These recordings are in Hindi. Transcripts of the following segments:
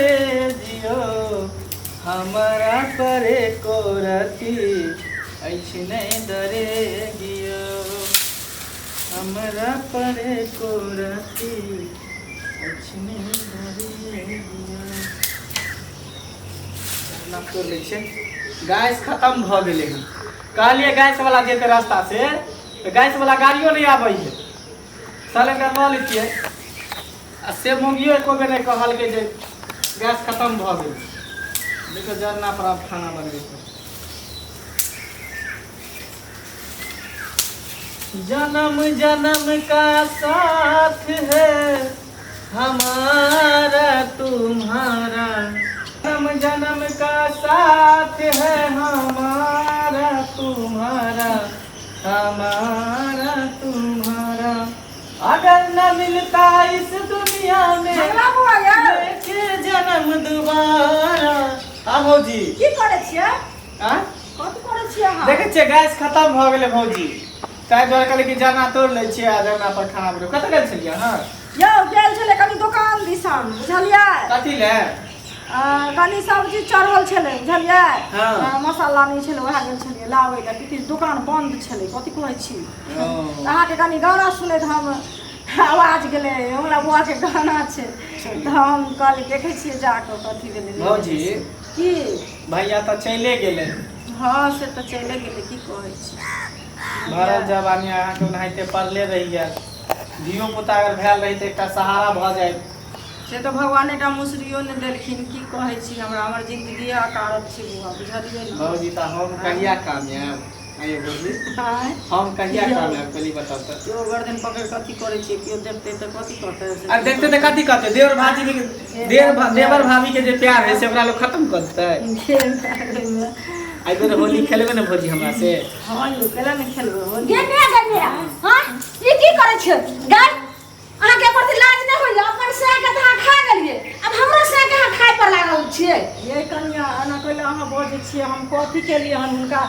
डरे जियो हमारा परे को रती ऐसने डरे जियो हमारा परे को रती ऐसने डरे जियो। तो गैस खत्म भ गेले कहलिए गैस वाला जेते रास्ता से तो गैस वाला गाड़ियों नहीं आबै है सिलेंडर ल लेतिए आ से मोगियो एको बेर नहीं कहल के जे गैस खत्म भ गेल देखो जरना पर आप खाना बनबे जन्म जन्म का साथ है हमारा तुम्हारा जन्म जन्म का साथ है हमारा तुम्हारा हमारा तुम्हारा अगर न मिलता इस दुनिया में लेके जन्म दोबारा। हाँ भौजी की करे छियै हां कथि करे छियै अहाँ देखे छियै गैस खत्म भ गेलै भौजी ताहि दुआरे कहले कि जाना तोड़ लै छियै आ जाना पर खाना बनो कत गेल छलियै हां यौ गेल छलै कनी दुकान दिसन बुझलियै कथि ले कनी सब्जी चढ़ल छलै बुझलियै हाँ। मसाला नहीं छलै वएह गेल छलियै लाबै ला कि दुकान बंद छलै कथि कहै छी अहाँके कनी गाना सुनैत हम आवाज गेलै हमरा बुआ के गाना छै तऽ हम कहलियै देखै छियै जाके कथि गेलै भौजी की भैया तऽ चले गेलै हाँ से तऽ चले गेलै की कहै छी भरल जवानी अहाँके ओनाहिते पड़ले रहिए धियो पुता अगर भेल रही तऽ एकटा सहारा भऽ जाए से तो भगवान एकटा मुसरियो ने देलखिन की कहै छी हमरा हमर जिंदगी अकारत छै बुआ बुझलियै ने भौजी तऽ हम कहिया कामयाब आइयो भौजी हम कहिया कामयाब पहली बताओ तऽ जो गर्दन पकड़ कथि करै छी केओ देखते तऽ कथि कहतै आ देखते तऽ कथि कहतै देवर भाभी के देवर भाभी के जे प्यार है से ओकरा लोग खत्म कर देतै आई बेर होली खेलबे ने भौजी हमरा से हां यो केला ने खेलबे होली गने हां ई की करै छ गाय अहाँ के प्रति लाज नै होइया अपन से के त खा गेलिए अब हमरा से के खाय पर लागल छियै ये कन्या अना कहले अहाँ बजै छियै हम कथि के लिए हम हुनका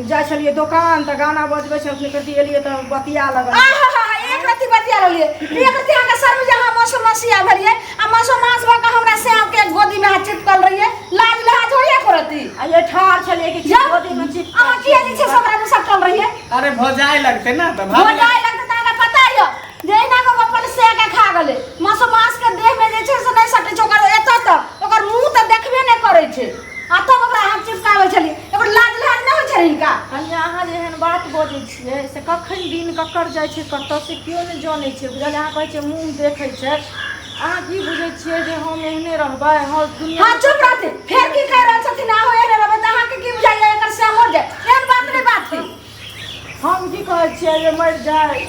जाय छलिए दुकान त गाना बजबै छै अपने कथि एलिए त बतिया लगल आहा एक रति बतिया रहलिए एक रति अहाँ सर में जहां मौसम मसिया भरिए आ मौसम मासवा का हमरा से के गोदी में हाथ चिपकल रहिए लाज लहाज होइए करती आ ये ठार छलिए कि गोदी में चिपक अहाँ किया जे छै सबरा में सटल रहिए अरे भौजाई लगते ना त हो जाए लगता त हमरा पता है जेना को अपन से के खा गेले मौसम मास के देह में जे छै से नै सटै छै ओकर एत त ओकर मुंह त देखबे नै करै छै आ तब ओकरा हाथ चिपकाबै छली एकर लाज लहाज नै होय छै हिनका कन्या अहाँ जे एहन बात बजै छियै से कखन दिन ककर जाइ छै कतऽ से केओ नहि जानै छै बुझल अहाँ कहै छियै मुँह देखै छै अहाँ की बुझै छियै जे हम एहने रहबै हर दुनिया हां चुप रहते फेर की कह रहल छथिन आ होए रहबै त अहाँ के की बुझाइया एकर से हो जाए एहन बात नै बात थी हम की कहै छियै जे मर जाए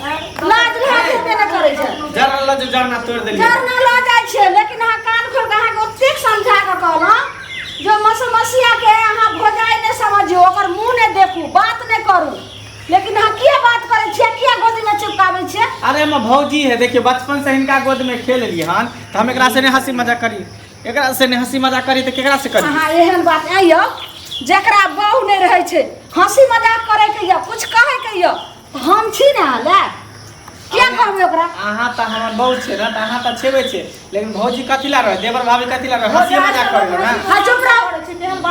लाज लहाज पे नै करै छै जरल जो जरना तोड़ देलिए जरना ला जाइ छै लेकिन अहाँ कान खोल के अहाँ के ओतेक समझा के कहलहुं जो मसमसिया के अहाँ भोजाई नै समझियो ओकर मुंह नै देखू बात नै करू लेकिन अहाँ किया बात करै छियै किया गोदी में चिपकाबै छियै अरे हम भौजी है देखिए बचपन से हिनका गोद में खेल लिए हन तो हम एकरा से ने हंसी मजाक करी एकरा से ने हंसी मजाक करी तो केकरा से करी हां एहन बात आइयो जेकरा बहु नै रहै छै हंसी मजाक करे के या कुछ कहे के या हम छी ना ला क्या करबे ओकरा अहाँ त हमर बहु छै ना त अहाँ त छेबे छै लेकिन भौजी कथि ला रहे देवर भाभी कथि ला रहे हंसी मजाक करे ना हां चुप रह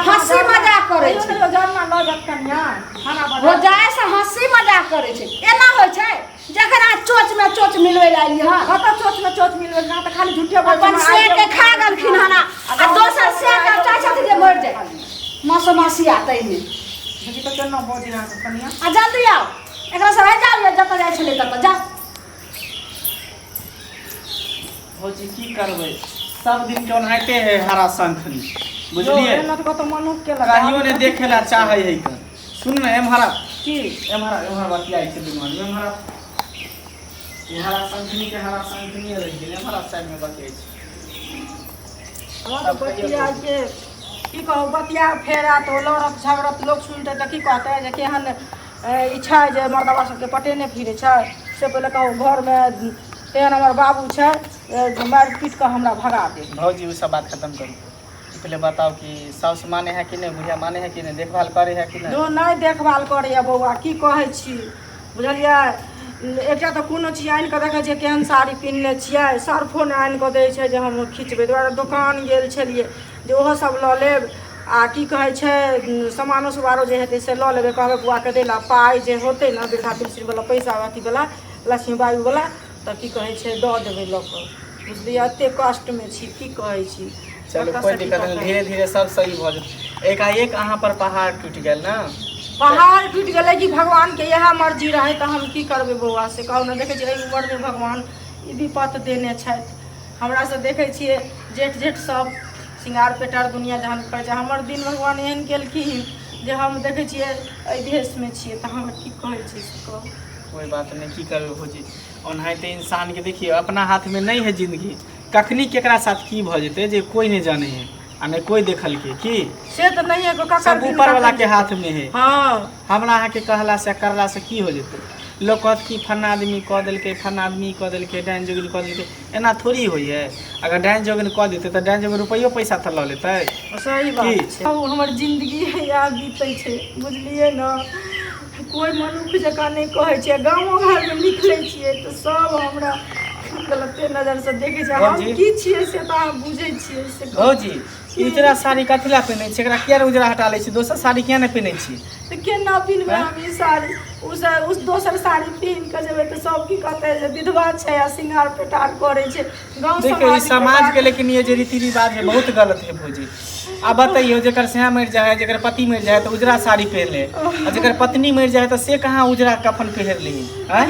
हंसी मजाक करे छै जरना ल जत कन्या खाना हो बना जाए से हंसी मजाक करे छै एना होय छै जकरा चोच में चोच मिलवे लाली हां कतऽ चोच में चोच मिलबै ना त खाली झूठे बोल अपन से के खा गलखिन हना आ दोसर से के चाहे छथि जे मर जाए मसमसी आतै ने देखि त केना बजि रहा कन्या आ जल्दी आओ एकरा से रह जाओ जत जाय छले तत जा भौजी की करबै सब दिन के ओनाहिते है हरा संखनी बुझलिए एना त कत मनुख के लगा कहियो ने देखे ला चाहे है कर सुन ना एमहरा की एमहरा बतियाई छै दुमान एमहरा ये हरा संखनी रह गेल एमहरा साइड में बतियाई छै हमरा बतिया के की कहू बतिया फेरा तो लड़त झगड़त लोग सुनते त की कहते जे केहन इच्छा है जे मर्दवा सबके पटेने फिरे छै से पहले कहू घर में तेहन हमर बाबू छै मार पीट के हमरा भगा दे भौजी वो सब बात खत्म करू पहले बताओ कि साउस माने है कि नहीं बुढ़िया माने है कि नहीं देखभाल करे है कि नहीं जो नहीं देखभाल करैया बौआ की कहै छी बुझलियै एकटा तऽ कोनो चीज आनि कऽ देखै छियै केहन साड़ी पिन्हने छियै, सर्फो नहि आनि कऽ दै छै जे हम खिचबै। दुआरे दोकान गेल छलिए जे ओहो सब लऽ लेब आ की कहै छै सामानो सुमानो जे हेतै से लऽ लेबै। कहबै बुआके दै ला पाइ जे होतै ने वृद्धा पेंशनवला पैसा अथीवला लक्ष्मी बाबूवला तऽ की कहै छै दऽ देबै लऽ कऽ, बुझलियै। एतेक कष्टमे छी की कहै छी। चलू कोई दिक्कत नहीं, धीरे धीरे सब सही भ जाए। एकाएक अहाँ पर पहाड़ टूट गेल ना, पहाड़ टूट गए कि भगवान के यह मर्जी रहे तो हम की करबे बउआ से कहू ने। देखे छियै उम्र में भगवान ई विपत देने छथि हमरा से। देखे छियै जेठ जेठ सब सिंगार पेटर दुनिया जहान कर छै, हमर दिन भगवान एहन केलखिन जे हम देखे छियै एहि देश में छियै तऽ हम की कहै छी से कहू। कोई बात नहीं, की करबे भौजी। ओनाहिते इंसान के देखिए अपना हाथ में नहीं है जिंदगी, कखनी केकरा साथ की भ जेतै जे कोई नहीं जाने है आ नहीं कोई देखल के की से तो नहीं है, सब ऊपर वाला के हाथ में है। हाँ हमरा अहाँ के कहला से करला से की हो जेतै। लोग कहत कि फन्ना आदमी कह देलकै, फन्ना आदमी कह देलकै, डाइन जोगिन कह देलकै, एना थोड़ी होइ है। अगर डाइन जोगिन कह देतै तऽ डाइन जोगिन रुपैयो पैसा तऽ लऽ लेतै। सही बात छै। हमर जिंदगी याद बीतै छै बुझलियै ना। कोई मनुष्य जकाँ नहीं कहै छै, गाँवो घरमे निकलै छियै तऽ सब हमरा गलते नजर से देखे छै। हम की छियै से तऽ अहाँ बुझै छियै से। भौजी उजरा साड़ी कथी ला पहिनै छै, एकरा किया उजरा हटा लै छी, दोसर साड़ी किया नहीं पहिनै छी। तो केना पिन्हबै हम ई साड़ी, उस दोसर साड़ी पिन्ह के जेबै तऽ सब की कहतै जे विधवा छै आ सिंगार पेटार करे छै गाँव देखिए समाज के। लेकिन ये जो रीति रिवाज है बहुत गलत है भौजी। अब बताइए जेकर सेहा मर जाए, जेकर पति मर जाए तो उजरा साड़ी पहन ले, और जेकर पत्नी मर जाए तो से कहाँ उजरा कफन पहन ली है।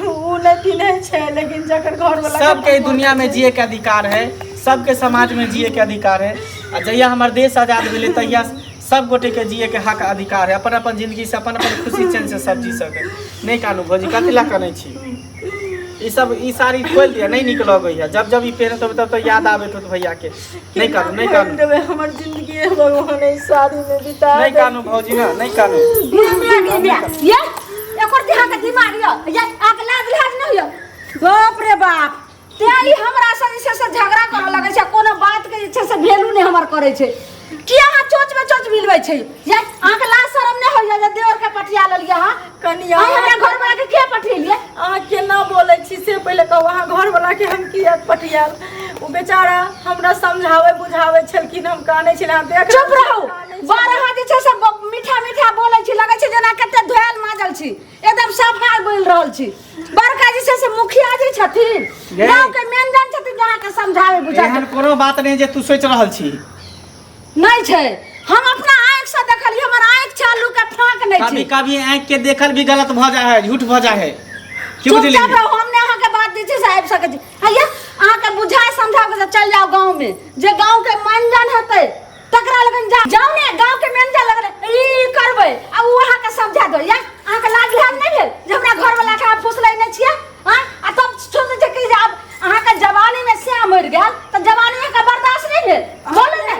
वो नहीं पिन्है छै, लेकिन जकर घर वाला सबके दुनिया में जिए के अधिकार है, सबके समाज में जिए के अधिकार है। और जहिया हमार देश आजाद भेले तहिया सब गोटे के जिए के हक अधिकार है। अपन अपन जिंदगी से अपन अपन खुशी चैन से सब जी सके। नहीं कानू भौजी कथी ला करै छी। ई सब ई साड़ी खोल दिया नहीं निक लगै है, जब जब ई पहने तब तो याद आवे तो भैया के। नहीं कानू, नहीं कानू, हमर जिंदगी भगवान ई साड़ी में बिता नहीं कानू भौजी ना, नहीं कानू। ये एकर देहा के दिमाग ये आके लाज लाज नहीं हो। बाप रे बाप, तेली हमरा से झगड़ा कर लगे छै, कोनो बात के जे से वैल्यू नहीं हमर करे छै। किया हां चोच में चोच मिलबै छै ये आके लाज शरम नहीं होइया जे देवर के पटिया ल लिया। हां कनिया हमरा घर वाला के के पटियलिए, अहाँ केना बोलै छी से पहले कहू। अहाँ घर वाला के हम किया पटियाल, ओ बेचारा हमरा समझावे बुझावे छलखिन, हम कानै छलै। अहाँ देख चुप रहू। बारह जे छै से मीठा मीठा बोलै छी, लगे छै जेना कते धोयल माजल छी, एकदम सफा बोल रहल छी। बड़का जी से मुखिया जी छथिन, गांव के मेंजन छथिन, जहाँ के समझावे बुझावे। एहन कोनो बात नहीं जे तू सोच रहल छी नहीं छै। हम अपना आँख से देखली, हमर आँख चालू के फांक नहीं कभी छी। कभी आँख के देखल भी गलत भ जाए है, झूठ भ जाए है। क्यों बुझलिए हमने अहाँ के बात दी छै साहब सके जी हैया अहाँ के बुझाए समझा के चल जाओ गांव में, जे गांव के मंजन हेतै तकरा लगन जाओ ने। गांव के मेंजन लगन ई करबै आ उ अहाँ के समझा दो। या अहाँ के लाज लाज नहीं भेल जे हमरा घर वाला के फुसलै नहीं छियै। हां आ तब सोच जे कि अब अहाँ के जवानी में से मर गेल त जवानी के बर्दाश्त नहीं भेल। बोल ने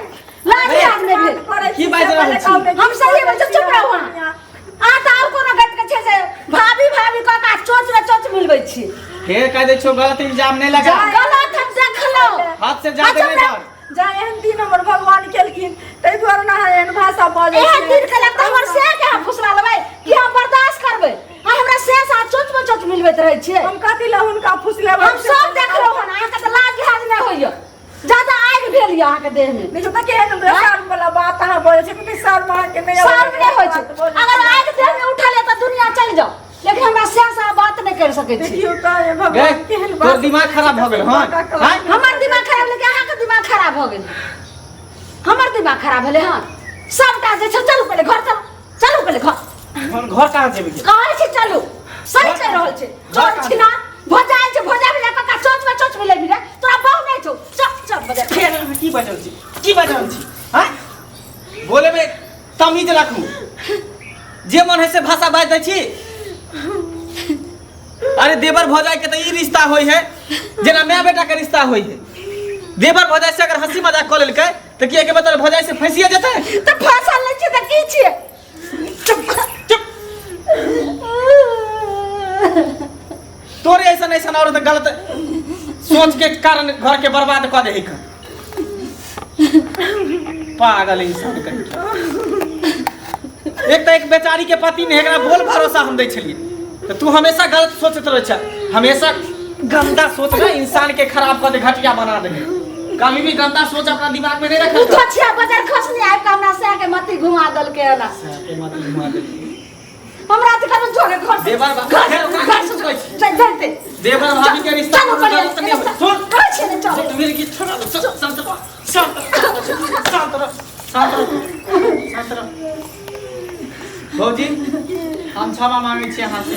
लाज लाज नहीं भेल। की बात रहल छी, हम सही बच्चा चुप रहू। आ त और कोनो गत के छै से भाभी भाभी क का चोच में चोच मिलबै छी। फेर कह दे छो गलत इल्जाम नहीं लगा, गलत हम देख लो हाथ से जा देने डर। जा एहन दिन हमर भगवान केलखिन तै दुआरे ना एहन भाषा बाजै छी। एहन दिन केलक त हमर से के हम फुसला लेबै कि हम बर्दाश्त करबै। आ हमरा से सा चोच में चोच मिलबैत रहै छियै। हम कथि ला हुनका फुसले हम सब देखलौ हन, अहाँ के त लाज लिहाज नहीं होइया। ज्यादा आगि भेल या अहाँ के देह में। देखो त केहन शर्म वाला बात अहाँ बोलै छी, कते शर्म अहाँ के नहीं शर्म नहीं होय छै। अगर आगि देह में उठा ले त दुनिया चल जाओ, लेकिन हमरा से बात नहीं कर सकै छी। देखियो त ये भगवान केहन तोर दिमाग खराब भ गेल। हां हमर दिमाग खराब लेकिन अहाँ के दिमाग खराब भ गेल। हमर दिमाग खराब भेले। हां सबटा जे छै चलू पहले घर चलू, चलू पहले घर। हम घर कहां जेबै, कहै छी चलू, सही कह रहल छै। चोर छिना भजाए छै, भजा का चोच में चोच मिले भी रे तोरा बहु नहीं छौ। चप चप बजा फेर की बाजल छी, की बाजल छी। हां बोले में तमीज रखू, जे मन है से भाषा बाज दै छी। अरे देवर भौजाई के त ई रिश्ता होय है जेना माय बेटा के रिश्ता होय है। देवर भौजाई से अगर हंसी मजाक क लेलकै त की के बता भौजाई से फंसिए जेतै त फसल नहीं छै त की छियै। चुप चुप। तोरे ऐसा औरत गलत सोच के कारण घर के बर्बाद कर दे है। पागल इंसान कहीं। एक तो एक बेचारी के पति ने एकरा बोल भरोसा हम दै छलिए, तो तू हमेशा गलत सोचत रहे छ, हमेशा गंदा सोच ना इंसान के खराब कर दे, घटिया बना दे। कभी भी गंदा सोच अपना दिमाग में नहीं रखा। तू छछिया बाजार खस नहीं आए कामना से के मत घुमा दल के ना के मत घुमा दे। हमरा त कन जोगे घर से देवर घर से चल चलते देवर भाभी के रिश्ता गलत नहीं हो। सुन अच्छे ने चल तू मेरी की छोड़ शांत भौजी हम क्षमा मांगे छी अहाँ से,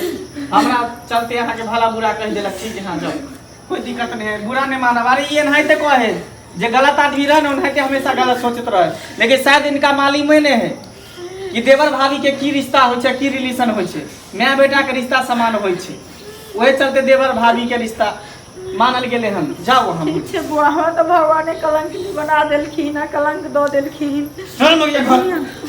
हमरा चलते अहाँ के भला बुरा कह देलक। ठीक है, हाँ जाओ, कोई दिक्कत नहीं है, बुरा नहीं मानब। अरे ये नहीं तो कहे जे गलत आदमी रहे न हमेशा गलत सोचत रहे, लेकिन शायद इनका मालूम ही नहीं है कि देवर भाभी के की रिश्ता हो छे, की रिलेशन हो छे, माय बेटा के रिश्ता समान हो छे। वही चलते देवर भाभी के रिश्ता मानल गेले हम। जाओ हम ठीक छे बुआ, हमरा तो भगवान ने कलंक बना देलखिन, कलंक दो देलखिन। चल मगिया घर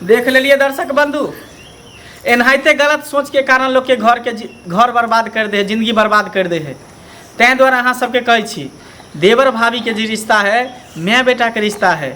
देख लेलिए दर्शक बंधु, एनाहिते गलत सोच के कारण लोग के घर बर्बाद कर दे, जिंदगी बर्बाद कर दे है। तैं द्वारा अहाँ सबके कहै छी देवर भाभी के जे रिश्ता है माय बेटा के रिश्ता है।